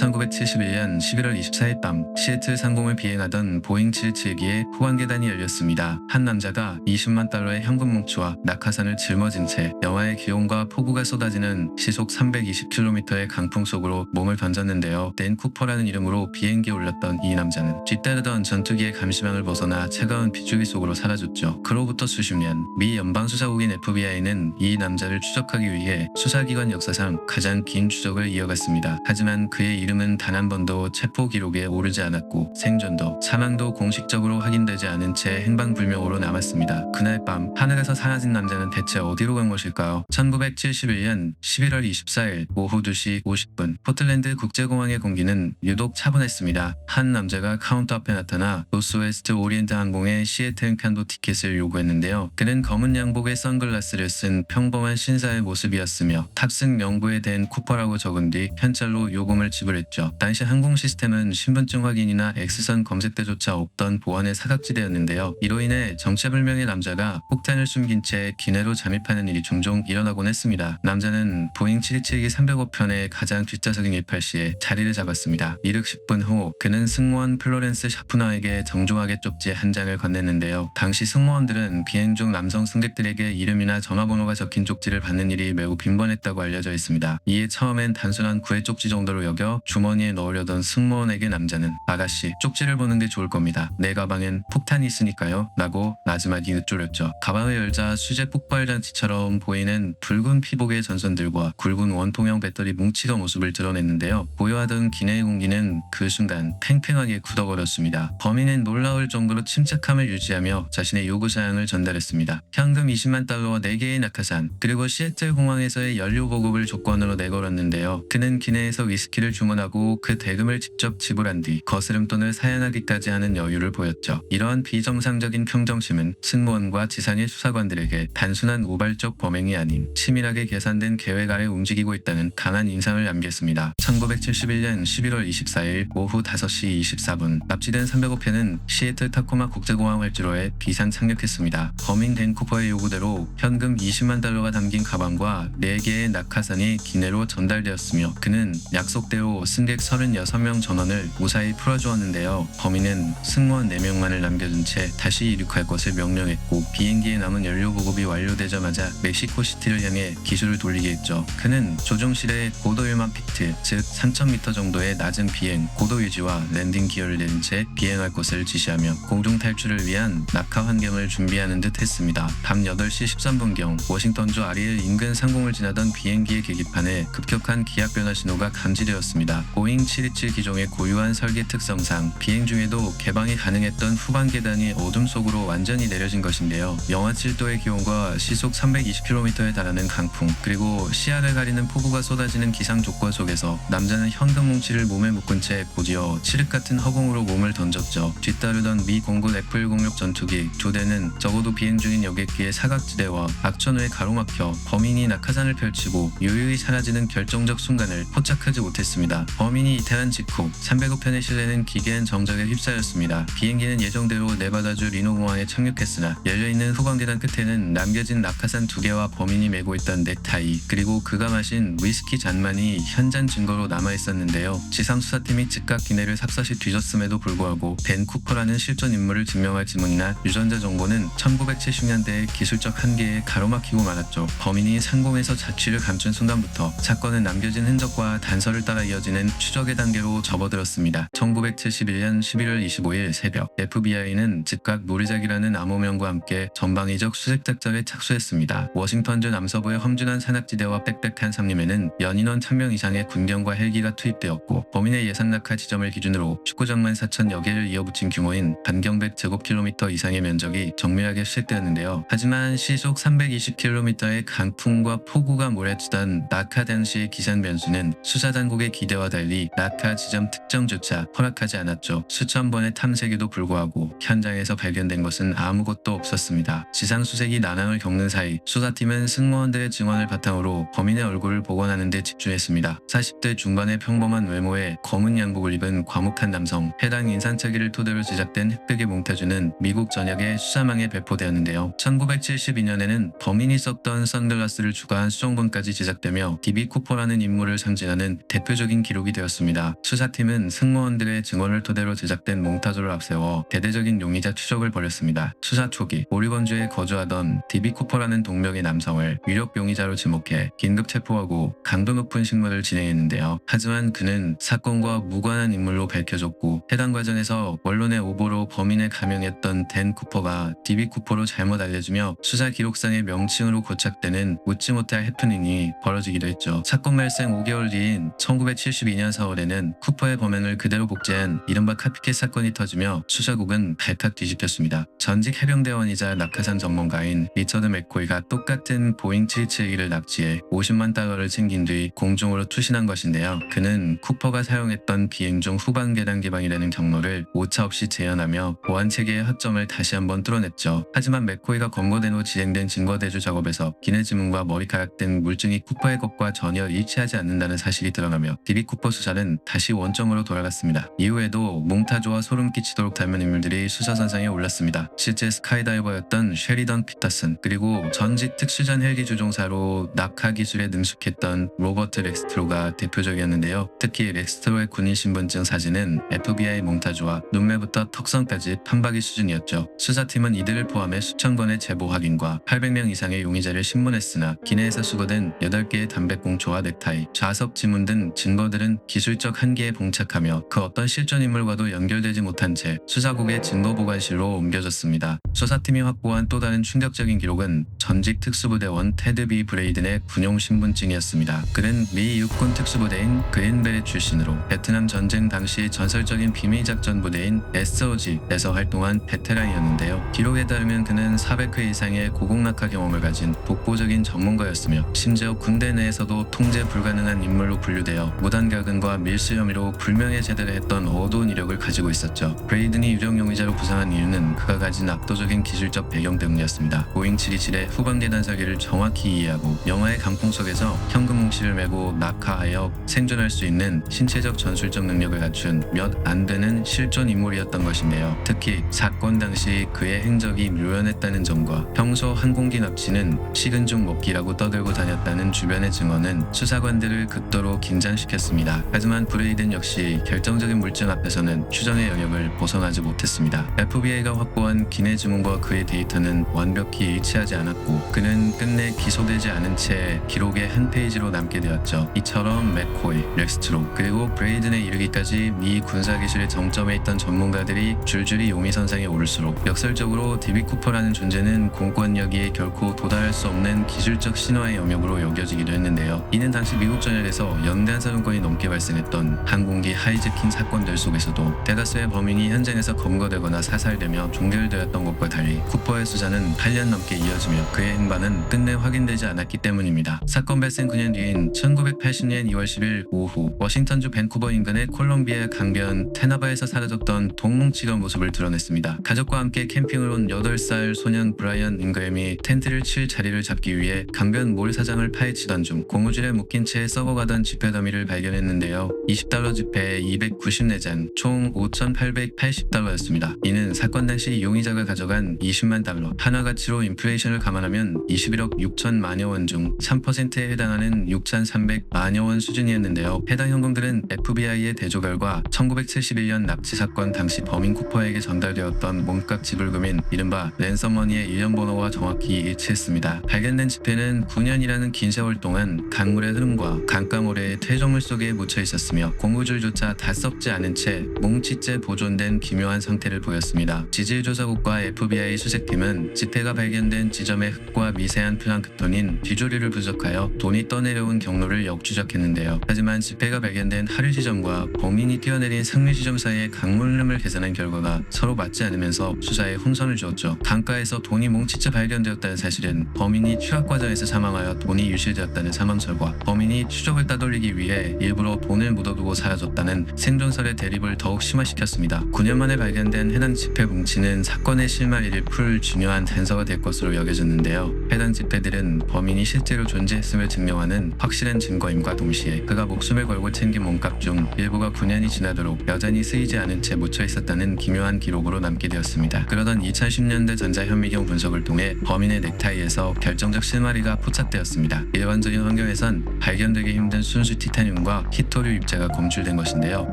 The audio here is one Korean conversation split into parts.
1971년 11월 24일 밤 시애틀 상공을 비행하던 보잉 777기의 후방 계단이 열렸습니다. 한 남자가 20만 달러의 현금 뭉치와 낙하산을 짊어진 채 영하의 기온과 폭우가 쏟아지는 시속 320km의 강풍 속으로 몸을 던졌는데요. 댄 쿠퍼라는 이름으로 비행기에 올랐던 이 남자는 뒤따르던 전투기의 감시망을 벗어나 차가운 비추기 속으로 사라졌죠. 그로부터 수십 년, 미 연방수사국인 FBI는 이 남자를 추적하기 위해 수사기관 역사상 가장 긴 추적을 이어갔습니다. 하지만 그의 이름은 단 한 번도 체포 기록에 오르지 않았고 생존도 사망도 공식적으로 확인되지 않은 채 행방불명으로 남았습니다. 그날 밤 하늘에서 사라진 남자는 대체 어디로 간 것일까요? 1971년 11월 24일 오후 2시 50분 포틀랜드 국제공항의 공기는 유독 차분했습니다. 한 남자가 카운터 앞에 나타나 노스웨스트 오리엔트 항공의 시애틀 칸도 티켓을 요구했는데요. 그는 검은 양복에 선글라스를 쓴 평범한 신사의 모습이었으며 탑승 명부에 댄 쿠퍼라고 적은 뒤 현찰로 요금을 지불했죠. 당시 항공 시스템은 신분증 확인이나 X선 검색대조차 없던 보안의 사각지대였는데요. 이로 인해 정체불명의 남자가 폭탄을 숨긴 채 기내로 잠입하는 일이 종종 일어나곤 했습니다. 남자는 보잉 727기 305편의 가장 뒷좌석인 18시에 자리를 잡았습니다. 이르 10분 후 그는 승무원 플로렌스 샤프너에게 정중하게 쪽지 한 장을 건넸는데요. 당시 승무원들은 비행 중 남성 승객들에게 이름이나 전화번호가 적힌 쪽지를 받는 일이 매우 빈번했다고 알려져 있습니다. 이에 처음엔 단순한 구애 쪽지 정도로 여겨 주머니에 넣으려던 승무원에게 남자는 아가씨, 쪽지를 보는 게 좋을 겁니다. 내 가방엔 폭탄이 있으니까요. 라고 나지막이 읊조렸죠. 가방을 열자 수제 폭발장치처럼 보이는 붉은 피복의 전선들과 굵은 원통형 배터리 뭉치가 모습을 드러냈는데요. 고요하던 기내의 공기는 그 순간 팽팽하게 굳어버렸습니다. 범인은 놀라울 정도로 침착함을 유지하며 자신의 요구사항을 전달했습니다. 현금 20만 달러와 4개의 낙하산, 그리고 시애틀 공항에서의 연료 보급을 조건으로 내걸었는데요. 그는 기내에서 위스키를 주문하고 그 대금을 직접 지불한 뒤 거스름돈을 사양하기까지 하는 여유를 보였죠. 이러한 비정상적인 평정심은 승무원과 지상의 수사관들에게 단순한 우발적 범행이 아닌 치밀하게 계산된 계획 아래 움직이고 있다는 강한 인상을 남겼습니다. 1971년 11월 24일 오후 5시 24분 납치된 305편은 시애틀 타코마 국제공항 활주로에 비상 착륙했습니다. 범인 댄 쿠퍼의 요구대로 현금 20만 달러가 담긴 가방과 4개의 낙하산이 기내로 전달되었으며 그는 약속대로 승객 36명 전원을 무사히 풀어주었는데요. 범인은 승무원 4명만을 남겨둔 채 다시 이륙할 것을 명령했고 비행기에 남은 연료 보급이 완료되자마자 멕시코시티를 향해 기술을 돌리게 했죠. 그는 조종실에 고도 1만 피트, 즉 3000m 정도의 낮은 비행, 고도 유지와 랜딩 기어를 내린 채 비행할 것을 지시하며 공중 탈출을 위한 낙하 환경을 준비하는 듯 했습니다. 밤 8시 13분경 워싱턴주 아리엘 인근 상공을 지나던 비행기의 계기판에 급격한 기압 변화 신호가 감지되었습니다. 보잉 727 기종의 고유한 설계 특성상 비행 중에도 개방이 가능했던 후방 계단이 어둠 속으로 완전히 내려진 것인데요. 영하 7도의 기온과 시속 320km에 달하는 강풍, 그리고 시야를 가리는 폭우가 쏟아지는 기상 조건 속에서 남자는 현금 뭉치를 몸에 묶은 채 곧이어 칠흑 같은 허공으로 몸을 던졌죠. 뒤따르던 미 공군 F-106 전투기 2대는 적어도 비행 중인 여객기의 사각지대와 악천후에 가로막혀 범인이 낙하산을 펼치고 유유히 사라지는 결정적 순간을 포착하지 못했습니다. 범인이 이탈한 직후 305편의 실내는 기괴한 정적에 휩싸였습니다. 비행기는 예정대로 네바다주 리노 공항에 착륙했으나 열려있는 후방 계단 끝에는 남겨진 낙하산 2개와 범인이 메고 있던 넥타이, 그리고 그가 마신 위스키 잔만이 현장 증거로 남아있었는데요. 지상수사팀이 즉각 기내를 샅샅이 뒤졌음에도 불구하고 댄 쿠퍼라는 실존 인물을 증명할 지문이나 유전자 정보는 1970년대의 기술적 한계에 가로막히고 말았죠. 범인이 상공에서 자취를 감춘 순간부터 사건은 남겨진 흔적과 단서를 따라 이어지는 추적의 단계로 접어들었습니다. 1971년 11월 25일 새벽 FBI는 즉각 노리작이라는 암호명과 함께 전방위적 수색 작전에 착수했습니다. 워싱턴주 남서부의 험준한 산악지대와 빽빽한 산림에는 연인원 1000명 이상의 군경과 헬기가 투입되었고 범인의 예상 낙하 지점을 기준으로 축구장만 4,000여 개를 이어붙인 규모인 반경 100제곱킬로미터 이상의 면적이 정밀하게 수색되었는데요. 하지만 시속 320km의 강풍과 폭우가 몰아치던 낙하 당시의 기상 변수는 수사당국의 기대와 달리 낙하 지점 특정조차 허락하지 않았죠. 수천 번의 탐색에도 불구하고 현장에서 발견된 것은 아무것도 없었습니다. 지상수색이 난항을 겪는 사이 수사팀은 승무원들의 증언을 바탕으로 범인의 얼굴을 복원하는 데 집중했습니다. 40대 중반의 평범한 외모에 검은 양복을 입은 과묵한 남성, 해당 인상착의를 토대로 제작된 흑백의 몽타주는 미국 전역의 수사망에 배포되었는데요. 1972년에는 범인이 썼던 선글라스를 추가한 수정본까지 제작되며 D.B. 쿠퍼라는 인물을 상징하는 대표적인 기록이 되었습니다. 수사팀은 승무원들의 증언을 토대로 제작된 몽타주를 앞세워 대대적인 용의자 추적을 벌였습니다. 수사 초기 오리건주에 거주하던 디비 쿠퍼라는 동명의 남성을 유력 용의자로 지목해 긴급 체포하고 강도 높은 신문을 진행했는데요. 하지만 그는 사건과 무관한 인물로 밝혀졌고 해당 과정에서 언론의 오보로 범인을 감형했던 댄 쿠퍼가 디비 쿠퍼로 잘못 알려주며 수사 기록상의 명칭으로 고착되는 웃지 못할 해프닝이 벌어지기도 했죠. 사건 발생 5개월 뒤인 1972년 4월에는 쿠퍼의 범행을 그대로 복제한 이른바 카피캣 사건이 터지며 수사국은 발칵 뒤집혔습니다. 전직 해병대원이자 낙하산 전문가인 리처드 맥코이가 똑같은 보잉 777을 납치해 50만 달러를 챙긴 뒤 공중으로 투신한 것인데요. 그는 쿠퍼가 사용했던 비행 중 후방 계단 기방이라는 경로를 오차 없이 재현하며 보안 체계의 허점을 다시 한번 뚫어냈죠. 하지만 맥코이가 검거된 후 진행된 증거 대조 작업에서 기내 지문과 머리카락 등 물증이 쿠퍼의 것과 전혀 일치하지 않는다는 사실이 드러나며 디비 쿠퍼 수사는 다시 원점으로 돌아갔습니다. 이후에도 몽타주와 소름 끼치도록 닮은 인물들이 수사선상에 올랐습니다. 실제 스카이다이버였던 셰리던 피터슨, 그리고 전직 특수전 헬기 조종사로 낙하 기술에 능숙했던 로버트 렉스트로가 대표적이었는데요. 특히 렉스트로의 군인 신분증 사진은 FBI 몽타주와 눈매부터 턱선까지 판박이 수준이었죠. 수사팀은 이들을 포함해 수천 건의 제보 확인과 800명 이상의 용의자를 신문했으나 기내에서 수거된 8개의 담배꽁초와 넥타이, 좌석 지문 등 증거들은 기술적 한계에 봉착하며 그 어떤 실존 인물과도 연결되지 못한 채 수사국의 증거보관실로 옮겨졌습니다. 수사팀이 확보한 또 다른 충격적인 기록은 전직 특수부대원 테드 비 브레이든의 군용 신분증이었습니다. 그는 미 육군 특수부대인 그린베리 출신으로 베트남 전쟁 당시 전설적인 비밀작전 부대인 SOG에서 활동한 베테랑이었는데요. 기록에 따르면 그는 400회 이상의 고공낙하 경험을 가진 독보적인 전문가였으며 심지어 군대 내에서도 통제 불가능한 인물로 분류되어 무단결근과 밀수 혐의로 불명예 제대를 했던 어두운 이력을 가지고 있었죠. 브레이든이 유령 용의자로 부상한 이유는 그가 가진 압도적인 기술적 배경 때문이었습니다. 보잉 727의 후방 계단 설계를 정확히 이해하고 영화의 강풍 속에서 현금 뭉치를 메고 낙하하여 생존할 수 있는 신체적 전술적 능력을 갖춘 몇 안 되는 실존 인물이었던 것인데요. 특히 사건 당시 그의 행적이 묘연했다는 점과 평소 항공기 납치는 식은 죽 먹기라고 떠들고 다녔다는 주변의 증언은 수사관들을 극도로 긴장시켰습니다. 하지만 브레이든 역시 결정적인 물증 앞에서는 추정의 영역을 벗어나지 못했습니다. FBI가 확보한 기내 지문과 그의 데이터는 완벽히 일치하지 않았고 그는 끝내 기소되지 않은 채 기록의 한 페이지로 남게 되었죠. 이처럼 맥코이, 렉스트로, 그리고 브레이든에 이르기까지 미 군사기술의 정점에 있던 전문가들이 줄줄이 용의선상에 오를수록 역설적으로 디비 쿠퍼라는 존재는 공권력이 결코 도달할 수 없는 기술적 신화의 영역으로 여겨지기도 했는데요. 이는 당시 미국 전역에서 연간 사건이 넘게 발생했던 항공기 하이제킹 사건들 속에서도 대다수의 범인이 현장에서 검거되거나 사살되며 종결되었던 것과 달리 쿠퍼의 수사는 8년 넘게 이어지며 그의 행방은 끝내 확인되지 않았기 때문입니다. 사건 발생 9년 뒤인 1980년 2월 10일 오후 워싱턴주 밴쿠버 인근의 콜롬비아 강변 테나바에서 사라졌던 동뭉치가 모습을 드러냈습니다. 가족과 함께 캠핑을 온 8살 소년 브라이언 잉그램이 텐트를 칠 자리를 잡기 위해 강변 모래사장을 파헤치던 중 고무줄에 묶인 채 썩어가던 지폐 더미를 발견했는데요. 20달러 지폐 294장, 총 5,880달러였습니다. 이는 사건 당시 용의자가 가져간 20만 달러, 한화 가치로 인플레이션을 감안하면 21억 6천만여 원 중 3%에 해당하는 6,300만여 원 수준이었는데요. 해당 현금들은 FBI의 대조 결과 1971년 납치 사건 당시 범인 쿠퍼에게 전달되었던 몸값 지불금인 이른바 랜섬머니의 일련 번호와 정확히 일치했습니다. 발견된 지폐는 9년이라는 긴 세월 동안 강물의 흐름과 강가모래의 퇴적물 속에 묻혀 있었으며 고무줄조차 다 썩지 않은 채 뭉치째 보존된 기묘한 상태를 보였습니다. 지질조사국과 FBI 수색팀은 지폐가 발견된 지점의 흙과 미세한 플랑크톤인 비조류를 분석하여 돈이 떠내려온 경로를 역추적했는데요. 하지만 지폐가 발견된 하류 지점과 범인이 뛰어내린 상류 지점 사이의 강물 흐름을 계산한 결과가 서로 맞지 않으면서 수사에 혼선을 주었죠. 강가에서 돈이 뭉치째 발견되었다는 사실은 범인이 추락 과정에서 사망하여 돈이 유실되었다는 사망설과 범인이 추적을 따돌리기 위해 일부러 돈을 묻어두고 사라졌다는 생존설의 대립을 더욱 심화시켰습니다. 9년 만에 발견된 해당 지폐 뭉치는 사건의 실마리를 풀 중요한 단서가 될 것으로 여겨졌는데요. 해당 지폐들은 범인이 실제로 존재했음을 증명하는 확실한 증거임과 동시에 그가 목숨을 걸고 챙긴 몸값 중 일부가 9년이 지나도록 여전히 쓰이지 않은 채 묻혀 있었다는 기묘한 기록으로 남게 되었습니다. 그러던 2010년대 전자현미경 분석을 통해 범인의 넥타이에서 결정적 실마리가 포착되었습니다. 일반적인 환경에선 발견되기 힘든 순수 티타늄과 폐기와 히토류 입자가 검출된 것인데요.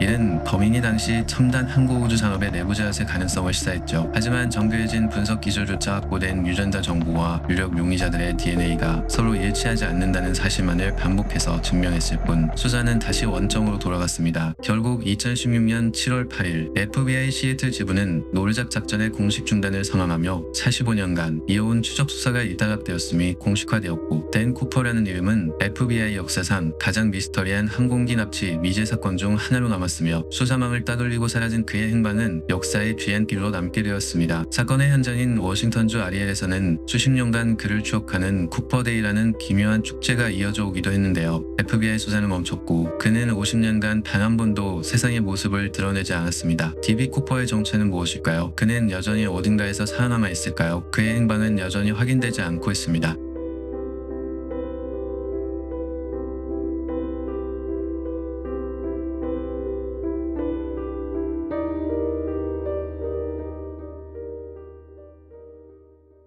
이는 범인이 당시 첨단 항공우주 산업의 내부 자얏의 가능성을 시사했죠. 하지만 정교해진 분석 기술조차 확보된 유전자 정보와 유력 용의자들의 DNA가 서로 일치하지 않는다는 사실만을 반복해서 증명했을 뿐 수사는 다시 원점으로 돌아갔습니다. 결국 2016년 7월 8일 FBI 시애틀 지부는 노르작 작전의 공식 중단을 선언하며 45년간 이어온 추적 수사가 일단락되었음이 공식화되었고, 댄 쿠퍼라는 이름은 FBI 역사상 가장 미스터리한 항공기 납치 미제 사건 중 하나로 남았으며 수사망을 따돌리고 사라진 그의 행방은 역사의 뒤안길로 남게 되었습니다. 사건의 현장인 워싱턴주 아리엘에서는 수십 년간 그를 추억하는 쿠퍼데이라는 기묘한 축제가 이어져 오기도 했는데요. FBI 수사는 멈췄고 그는 50년간 단 한 번도 세상의 모습을 드러내지 않았습니다. D.B. 쿠퍼의 정체는 무엇일까요? 그는 여전히 어딘가에서 살아남아 있을까요? 그의 행방은 여전히 확인되지 않고 있습니다.